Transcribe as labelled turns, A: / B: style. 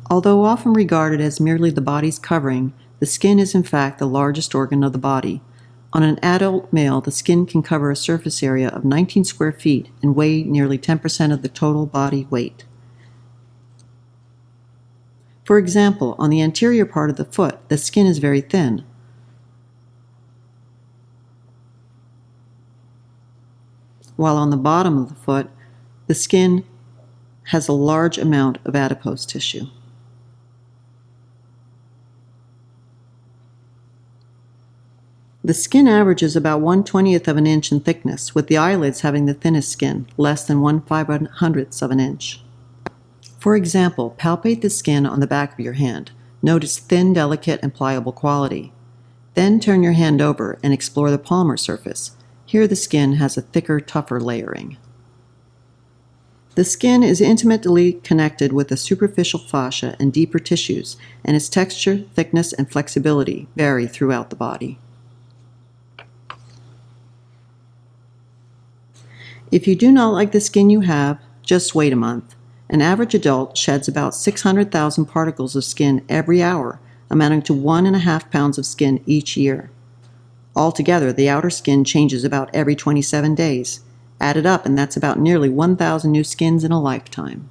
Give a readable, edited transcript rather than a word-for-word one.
A: Although often regarded as merely the body's covering, the skin is in fact the largest organ of the body. On an adult male, the skin can cover a surface area of 19 square feet and weigh nearly 10% of the total body weight. For example, on the anterior part of the foot, the skin is very thin. While on the bottom of the foot, the skin has a large amount of adipose tissue. The skin averages about 1/20th of an inch in thickness, with the eyelids having the thinnest skin, less than 1/500th of an inch. For example, palpate the skin on the back of your hand. Notice thin, delicate, and pliable quality. Then turn your hand over and explore the palmar surface. Here the skin has a thicker, tougher layering. The skin is intimately connected with the superficial fascia and deeper tissues, and its texture, thickness, and flexibility vary throughout the body. If you do not like the skin you have, just wait a month. An average adult sheds about 600,000 particles of skin every hour, amounting to 1.5 pounds of skin each year. Altogether, the outer skin changes about every 27 days. Add it up, and that's about nearly 1,000 new skins in a lifetime.